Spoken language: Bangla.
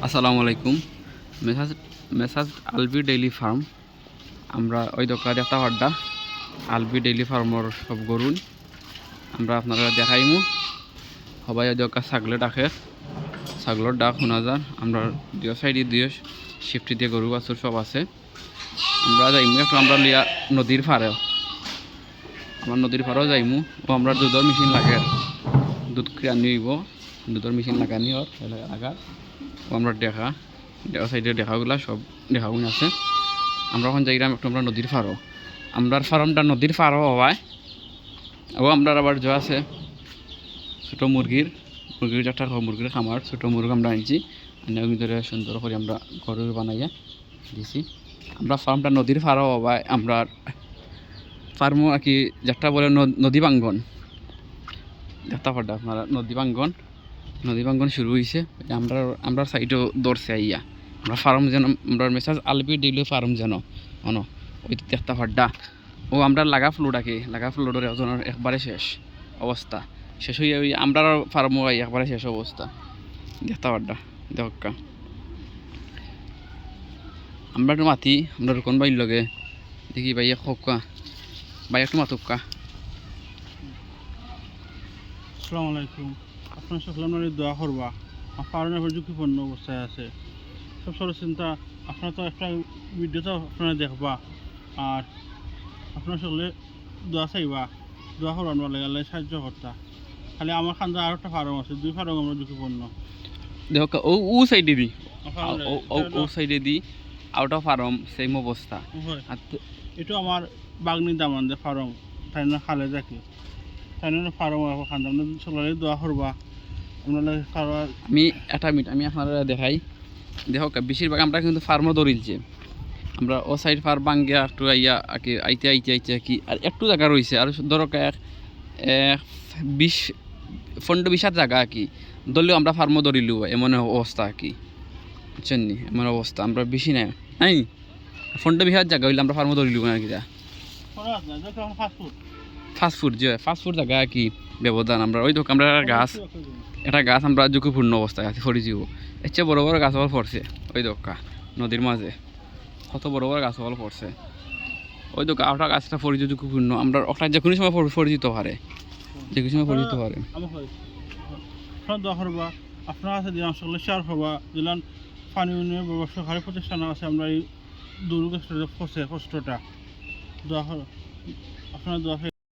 আসসালামু আলাইকুম। মেসাজ মেসাজ আলবি ডেইলি ফার্ম। আমরা ওই দোকান দেখতে পাড্ডা আলবি ডেইলি ফার্মর সব গরুন আমরা আপনারা দেখাইমু। সবাই ওই দোকান ছাগলে ডাকে, ছাগলের ডাক শোনা যান। আমরা দুই সাইডে দুই শিফটি দিয়ে গরু বাছুর সব আছে। আমরা যাইমু একটু আমরা লিয়া নদীর পাড়ে, আমার নদীর পাড়েও যাইমু। ও আমরা দুধের মেশিন লাগে, দুধ আনি হইব, দুধের মেশিন লাগানি ওর লাগার ও আমরা দেখা সাইডে দেখাগুলা সব দেখাগুলো আছে। আমরা এখন যাইলাম একটু আমরা নদীর পাড়ও, আমরা ফার্মটা নদীর পাড়ও হওয়ায় ও আমরা আবার যা আছে ছোটো মুরগির একটা মুরগির খামার, ছোটো মুরগি আমরা আনছি, আনার ভিতরে সুন্দর করে আমরা ঘর বানাইয়া দিছি। আমরা ফার্মটা নদীর পাড়ও হওয়ায় আমরা ফার্মও আর কি যেটা বলে নদী বাঙ্গন দেখতে পাড্ডা আপনারা। নদী বাঙ্গন শুরু হয়েছে, আমরা সাইডও দৌড়ছে আইয়া আমরা ফার্ম যেন আমরা মেসাজ আলবি ডেইলি ফার্ম যেন অন ওই দেখতে পাড্ডা। ও আমরা লাগা ফ্লোরের ওজনের একবারে শেষ অবস্থা, শেষ হইয়া ওই আমরা ফার্মও একবারে শেষ অবস্থা দেখতে পাড্ডা। দেখা আমরা একটু মাতি আমরা কোন বাইর লগে দেখি ভাইয়া খোকা ভাই একটু মাতুকা। আসসালামু আলাইকুম। আপনার সকলে আপনার দোয়া করবা, ফার্মের উপর ঝুঁকিপূর্ণ অবস্থায় আছে। সব সরো চিন্তা আপনার তো একটা ভিডিওতে আপনারা দেখবা, আর আপনার সকলে দোয়া চাইবা, দোয়া করবা আমরা লাগে সাহায্য করতা। খালি আমার খান্দা আর একটা ফার্ম আছে, দুই ফার্ম আমরা ঝুঁকিপূর্ণ। দেখা ও সাইডে দি ও সাইডে দি আউট অফ ফার্ম সেম অবস্থা। এটা আমার বাগনি দামান যে ফার্ম তাই না খালে দেখি তাই না ফার্ম খান্দা আমরা সকলে দোয়া করবা। আমি একটা মিনিট আমি আপনারা দেখাই। দেখো বেশিরভাগ আমরা কিন্তু ফার্মও ধরিলছে, আমরা ও সাইড ফার্ম বাঙ্গিয়া একটু আইয়া আর কি আইতে কি আর একটু জায়গা রয়েছে আর ধরো 15-20 জায়গা আর কি ধরলেও আমরা ফার্মও ধরিলু এমন অবস্থা আর কি, বুঝছেন নি? এমন অবস্থা আমরা বেশি নাই 15-20 জায়গা হইলে আমরা ফার্মও ধরিলু আর কি। ফাস্টফুড জায়গা আর কি ব্যবধান। আমরা ওই দোকান আমরা একটা গাছ আমরা ঝুঁকিপূর্ণ অবস্থায় আছে ফরি যাব। এর চেয়ে বড় বড় গাছ পড়ছে ওই দোকা নদীর মাঝে, কত বড় বড় গাছ পড়ছে ওই দোকা। ওটা গাছটা ফরিজ ঝুঁকিপূর্ণ, আমরা ওটা যে কোনো সময় পরিচিত পারে, যে কোনো সময় পরিচিত পারে। আপনার কাছে দিলাম সকলে শেয়ার হবা দিলাম পানি উন্নয়ন সরকারি প্রতিষ্ঠান আছে। আমরা এই দুর্গ কষ্টটা দোয়া আপনার দোয়া